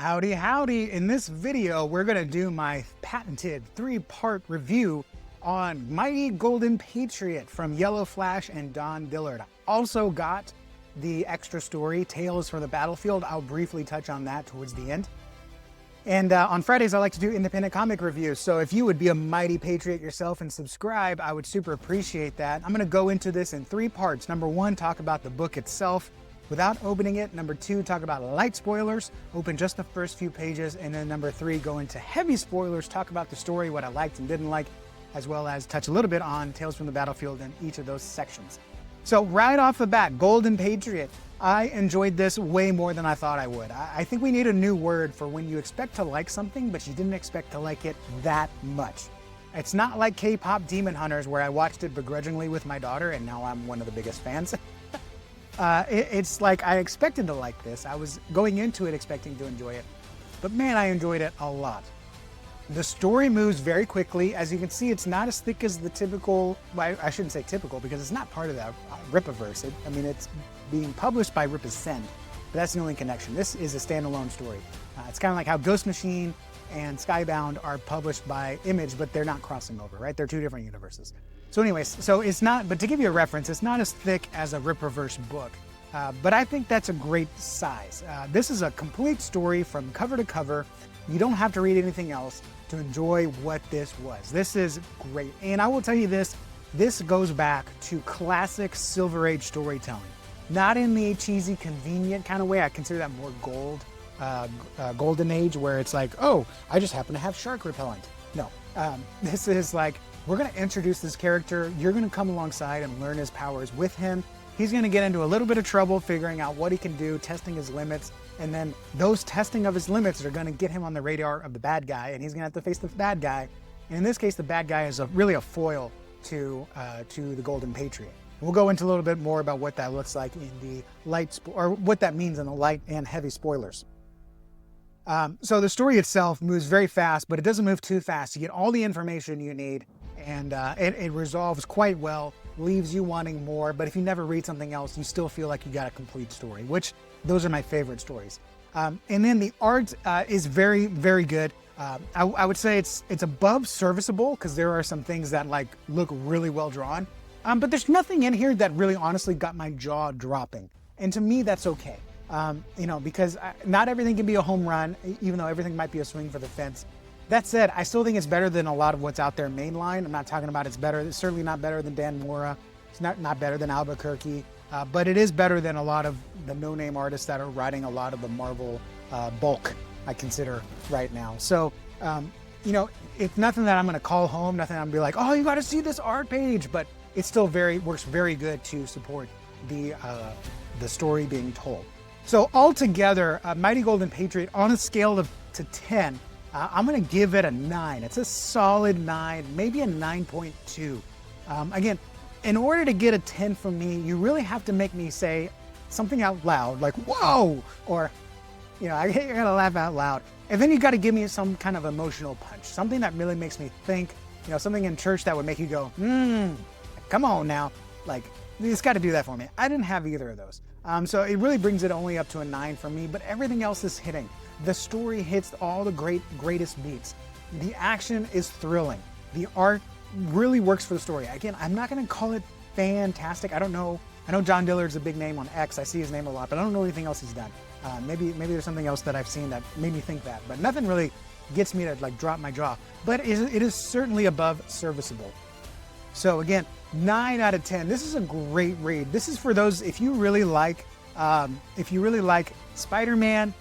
Howdy, howdy. In this video, we're going to do my patented 3-part review on Mighty Golden Patriot from Yellow Flash and Don Dillard. I also got the extra story, Tales from the Battlefield. I'll briefly touch on that towards the end. And on Fridays, I like to do independent comic reviews. So if you would be a Mighty Patriot yourself and subscribe, I would super appreciate that. I'm going to go into this in 3 parts. Number 1, talk about the book itself without opening it. Number 2, talk about light spoilers, open just the first few pages. And then number 3, go into heavy spoilers, talk about the story, what I liked and didn't like, as well as touch a little bit on Tales from the Battlefield in each of those sections. So right off the bat, Golden Patriot. I enjoyed this way more than I thought I would. I think we need a new word for when you expect to like something, but you didn't expect to like it that much. It's not like K-pop Demon Hunters, where I watched it begrudgingly with my daughter, and now I'm one of the biggest fans. It's like I expected to like this. I was going into it expecting to enjoy it, but man, I enjoyed it a lot. The story moves very quickly. As you can see, it's not as thick as the typical, well, I shouldn't say typical because it's not part of that Rippaverse. I mean, it's being published by Rip Ascend, but that's the only connection. This is a standalone story. It's kind of like how Ghost Machine and Skybound are published by Image, but they're not crossing over, right? They're 2 different universes. So anyways, so it's not, but to give you a reference, it's not as thick as a Rippaverse book, but I think that's a great size. This is a complete story from cover to cover. You don't have to read anything else to enjoy what this was. This is great. And I will tell you this goes back to classic Silver Age storytelling. Not in the cheesy, convenient kind of way. I consider that more Golden Age, where it's like, oh, I just happen to have shark repellent. No, this is like, we're gonna introduce this character. You're gonna come alongside and learn his powers with him. He's gonna get into a little bit of trouble figuring out what he can do, testing his limits, and then those testing of his limits are gonna get him on the radar of the bad guy, and he's gonna have to face the bad guy. And in this case, the bad guy is really a foil to the Golden Patriot. We'll go into a little bit more about what that looks like in the light, or what that means in the light and heavy spoilers. So the story itself moves very fast, but it doesn't move too fast. You get all the information you need, and it resolves quite well, leaves you wanting more. But if you never read something else, you still feel like you got a complete story, which those are my favorite stories. And then the art is very, very good. I would say it's above serviceable, because there are some things that like look really well drawn. But there's nothing in here that really honestly got my jaw dropping. And to me, that's okay. You know, because not everything can be a home run, even though everything might be a swing for the fence. That said, I still think it's better than a lot of what's out there mainline. I'm not talking about it's better. It's certainly not better than Dan Mora. It's not better than Albuquerque. But it is better than a lot of the no-name artists that are writing a lot of the Marvel bulk, I consider, right now. So, you know, it's nothing that I'm going to call home, nothing I'm going to be like, oh, you got to see this art page. But it still works very good to support the story being told. So altogether, Mighty Golden Patriot, on a scale to 10, I'm going to give it a 9. It's a solid 9, maybe a 9.2. Again, in order to get a 10 from me, you really have to make me say something out loud, like, whoa, or, you know, you're going to laugh out loud. And then you got to give me some kind of emotional punch, something that really makes me think, you know, something in church that would make you go, come on now. Like, you just got to do that for me. I didn't have either of those. So it really brings it only up to a 9 for me, but everything else is hitting. The story hits all the greatest beats. The action is thrilling. The art really works for the story. Again, I'm not going to call it fantastic. I don't know. I know John Dillard's a big name on X. I see his name a lot, but I don't know anything else he's done. Maybe there's something else that I've seen that made me think that, but nothing really gets me to like drop my jaw. But it is certainly above serviceable. So again, 9 out of 10. This is a great read. This is for those, if you really like Spider-Man,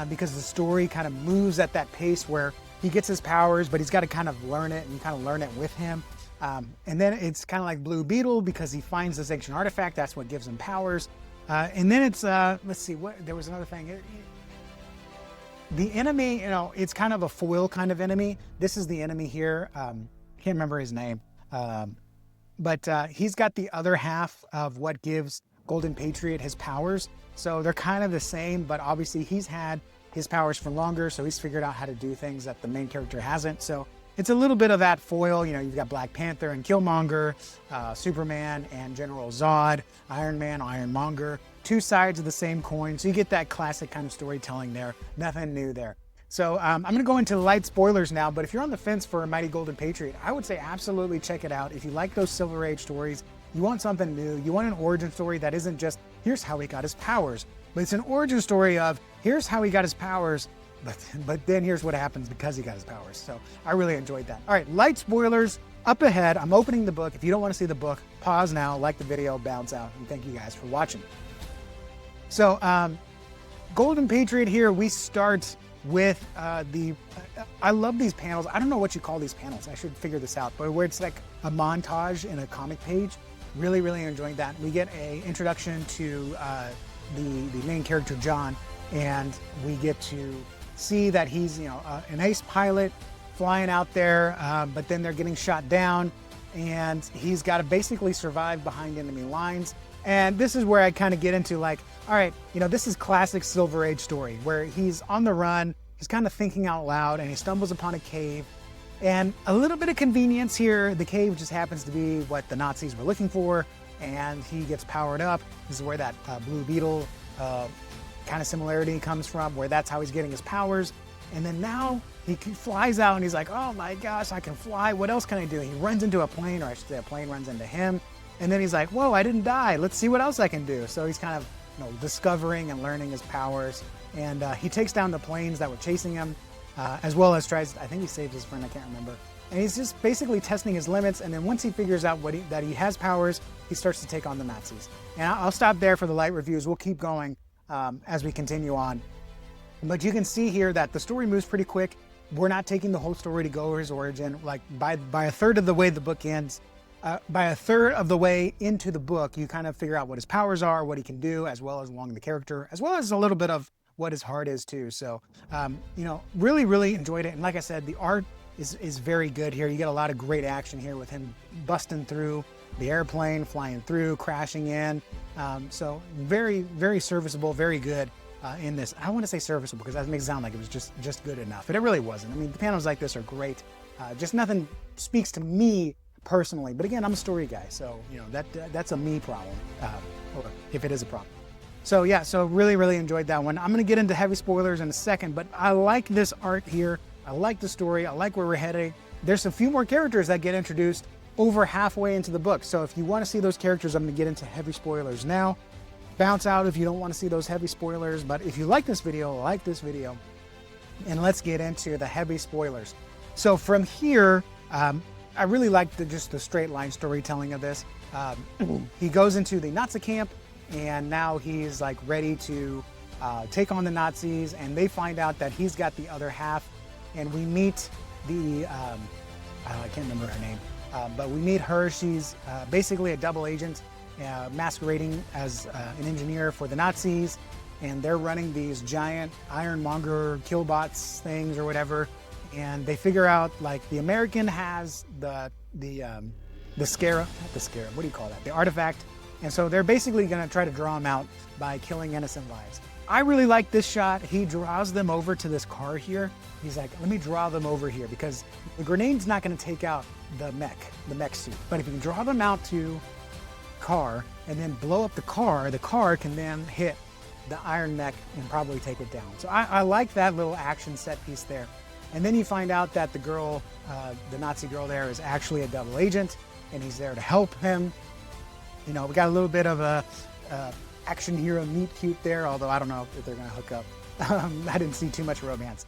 because the story kind of moves at that pace where he gets his powers, but he's got to kind of learn it, and you kind of learn it with him. And then it's kind of like Blue Beetle, because he finds this ancient artifact. That's what gives him powers. And then it's, let's see, there was another thing. The enemy, you know, it's kind of a foil kind of enemy. This is the enemy here. Can't remember his name. But he's got the other half of what gives Golden Patriot his powers. So they're kind of the same, but obviously he's had his powers for longer, so he's figured out how to do things that the main character hasn't. So it's a little bit of that foil. You know, you've got Black Panther and Killmonger, Superman and General Zod, Iron Man, Ironmonger. two sides of the same coin. So you get that classic kind of storytelling there. Nothing new there. So I'm going to go into light spoilers now, but if you're on the fence for Mighty Golden Patriot, I would say absolutely check it out. If you like those Silver Age stories, you want something new, you want an origin story that isn't just, here's how he got his powers, but it's an origin story of, here's how he got his powers, but then here's what happens because he got his powers. So I really enjoyed that. All right, light spoilers up ahead. I'm opening the book. If you don't want to see the book, pause now, like the video, bounce out, and thank you guys for watching. So Golden Patriot here, we start with I love these panels. I don't know what you call these panels. I should figure this out, but where it's like a montage in a comic page. Really, really enjoying that. We get a introduction to the main character, John, and we get to see that he's, you know, an ace pilot flying out there, but then they're getting shot down, and he's got to basically survive behind enemy lines. And this is where I kind of get into like, all right, you know, this is classic Silver Age story where he's on the run, he's kind of thinking out loud, and he stumbles upon a cave. And a little bit of convenience here, the cave just happens to be what the Nazis were looking for, and he gets powered up. This is where that Blue Beetle kind of similarity comes from, where that's how he's getting his powers. And then now he flies out and he's like, oh my gosh, I can fly. What else can I do? He runs into a plane, or I should say a plane runs into him. And then he's like, whoa, I didn't die. Let's see what else I can do. So he's kind of, you know, discovering and learning his powers. And he takes down the planes that were chasing him, as well as tries, I think he saved his friend, I can't remember. And he's just basically testing his limits. And then once he figures out that he has powers, he starts to take on the Nazis. And I'll stop there for the light reviews. We'll keep going as we continue on. But you can see here that the story moves pretty quick. We're not taking the whole story to go over his origin. Like by a third of the way the book ends, by a third of the way into the book, you kind of figure out what his powers are, what he can do, as well as along the character, as well as a little bit of what his heart is too. So, you know, really, really enjoyed it. And like I said, the art is very good here. You get a lot of great action here with him busting through the airplane, flying through, crashing in. So very, very serviceable, very good in this. I want to say serviceable because that makes it sound like it was just good enough, but it really wasn't. I mean, the panels like this are great. Just nothing speaks to me personally, but again, I'm a story guy, so you know that's a me problem, or if it is a problem. So yeah, so really, really enjoyed that one. I'm going to get into heavy spoilers in a second, but I like this art here. I like the story. I like where we're heading. There's a few more characters that get introduced over halfway into the book. So if you want to see those characters, I'm going to get into heavy spoilers now. Bounce out if you don't want to see those heavy spoilers. But if you like this video, like this video. And let's get into the heavy spoilers. So from here, I really like just the straight line storytelling of this. He goes into the Nazi camp, and now he's like ready to take on the Nazis, and they find out that he's got the other half. And we meet the, I can't remember her name, but we meet her. She's basically a double agent masquerading as an engineer for the Nazis, and they're running these giant ironmonger killbots things or whatever. And they figure out like the American has the scarab, not the scarab, what do you call that? The artifact. And so they're basically going to try to draw him out by killing innocent lives. I really like this shot. He draws them over to this car here. He's like, let me draw them over here because the grenade's not going to take out the mech suit. But if you can draw them out to car and then blow up the car can then hit the iron mech and probably take it down. So I like that little action set piece there. And then you find out that the girl, the Nazi girl there is actually a double agent, and he's there to help him. You know, we got a little bit of a action hero meet cute there, although I don't know if they're going to hook up. I didn't see too much romance.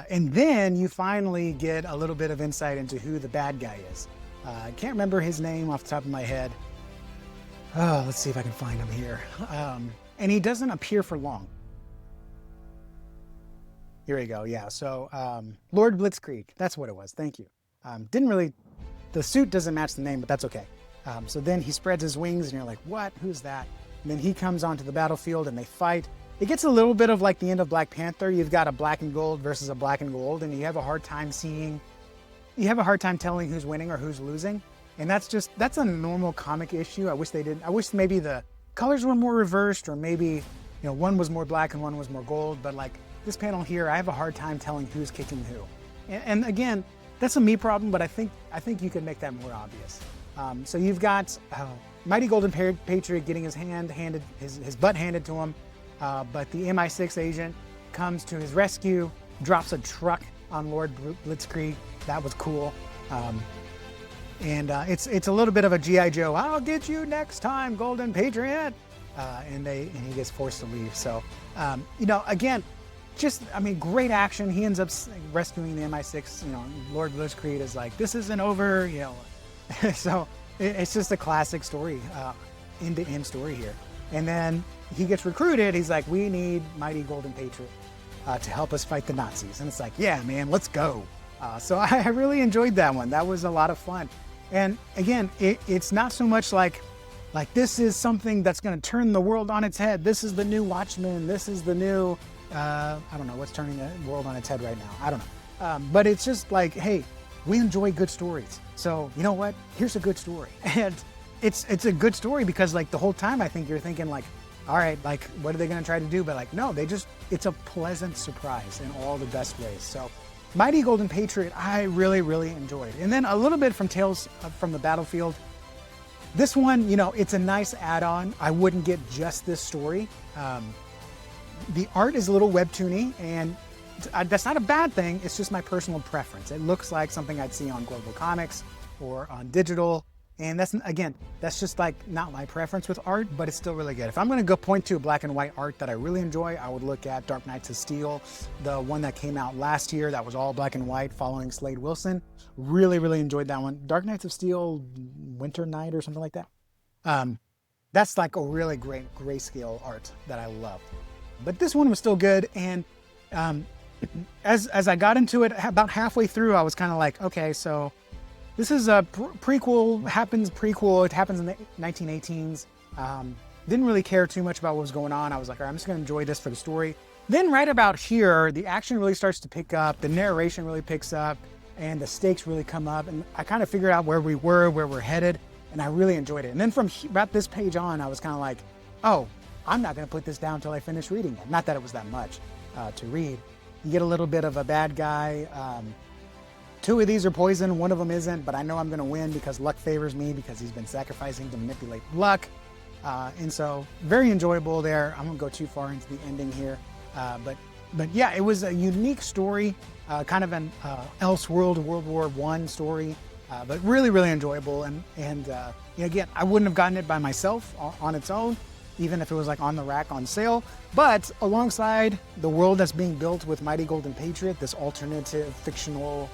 And then you finally get a little bit of insight into who the bad guy is. I can't remember his name off the top of my head. Oh, let's see if I can find him here. And he doesn't appear for long. Here we go, yeah. So Lord Blitzkrieg, that's what it was, thank you. Didn't really, the suit doesn't match the name, but that's okay. So then he spreads his wings and you're like, what, who's that? And then he comes onto the battlefield and they fight. It gets a little bit of like the end of Black Panther. You've got a black and gold versus a black and gold, and you have a hard time telling who's winning or who's losing. And that's a normal comic issue. I wish maybe the colors were more reversed, or maybe, you know, one was more black and one was more gold. But like this panel here, I have a hard time telling who's kicking who. And again, that's a me problem, but I think you could make that more obvious. So you've got Mighty Golden Patriot getting his butt handed to him, but the MI6 agent comes to his rescue, drops a truck on Lord Blitzkrieg. That was cool. And it's a little bit of a G.I. Joe, I'll get you next time, Golden Patriot. And he gets forced to leave. So, again, great action. He ends up rescuing the MI6. Lord Blitzkrieg is like, this isn't over, So it's just a classic story, end-to-end story here. And then he gets recruited. He's like, we need Mighty Golden Patriot to help us fight the Nazis. And it's like, yeah, man, let's go. So I really enjoyed that one. That was a lot of fun. And again, it's not so much like this is something that's going to turn the world on its head. This is the new Watchmen. This is the new, I don't know what's turning the world on its head right now. I don't know. But it's just like, hey, we enjoy good stories. So you know what? Here's a good story. And it's a good story because like the whole time I think you're thinking like, all right, like what are they going to try to do? But like, no, it's a pleasant surprise in all the best ways. So Mighty Golden Patriot, I really, really enjoyed. And then a little bit from Tales from the Battlefield. This one, it's a nice add-on. I wouldn't get just this story. The art is a little webtoony, and that's not a bad thing. It's just my personal preference. It looks like something I'd see on Global Comics or on digital. And that's just like not my preference with art, but it's still really good. If I'm going to go point to black and white art that I really enjoy, I would look at Dark Knights of Steel, the one that came out last year that was all black and white following Slade Wilson. Really, really enjoyed that one. Dark Knights of Steel, Winter Night or something like that. That's like a really great grayscale art that I loved. But this one was still good. And as I got into it, about halfway through, I was kind of like, okay, so this is a prequel. It happens in the 1918s. Didn't really care too much about what was going on. I was like, all right, I'm just going to enjoy this for the story. Then right about here, the action really starts to pick up. The narration really picks up and the stakes really come up. And I kind of figured out where we were, where we're headed. And I really enjoyed it. And then from about this page on, I was kind of like, oh, I'm not going to put this down until I finish reading it. Not that it was that much to read. You get a little bit of a bad guy. Two of these are poison, one of them isn't, but I know I'm going to win because luck favors me because he's been sacrificing to manipulate luck. And so very enjoyable there. I won't go too far into the ending here. But yeah, it was a unique story, kind of an Elseworld World War I story, but really, really enjoyable. And again, I wouldn't have gotten it by myself on its own, even if it was like on the rack on sale. But alongside the world that's being built with Mighty Golden Patriot, this alternative fictional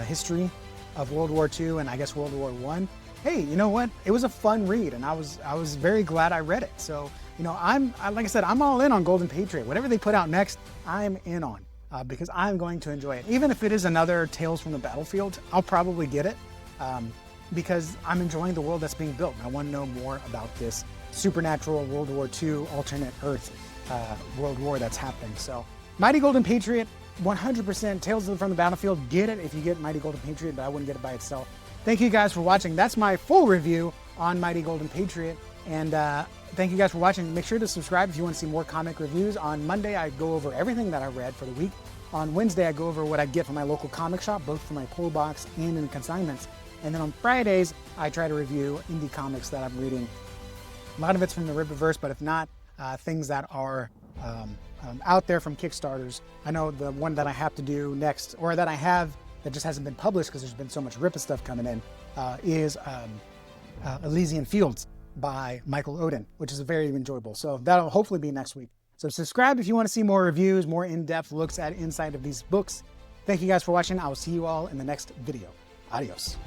history of World War II and I guess World War I. Hey, you know what? It was a fun read, and I was very glad I read it. So, like I said, I'm all in on Golden Patriot. Whatever they put out next, I'm in on because I'm going to enjoy it. Even if it is another Tales from the Battlefield, I'll probably get it because I'm enjoying the world that's being built. And I want to know more about this supernatural World War II alternate Earth World War that's happening. So, Mighty Golden Patriot. 100% Tales from the Battlefield. Get it if you get Mighty Golden Patriot, but I wouldn't get it by itself. Thank you guys for watching. That's my full review on Mighty Golden Patriot. And thank you guys for watching. Make sure to subscribe if you want to see more comic reviews. On Monday, I go over everything that I read for the week. On Wednesday, I go over what I get from my local comic shop, both for my pull box and in consignments. And then on Fridays, I try to review indie comics that I'm reading. A lot of it's from the Rippaverse, but if not, things that are out there from Kickstarters. I know the one that I have to do next, or that I have that just hasn't been published because there's been so much Rippa stuff coming in, is Elysian Fields by Michael Oden, which is very enjoyable. So that'll hopefully be next week. So subscribe if you want to see more reviews, more in-depth looks at inside of these books. Thank you guys for watching. I will see you all in the next video. Adios.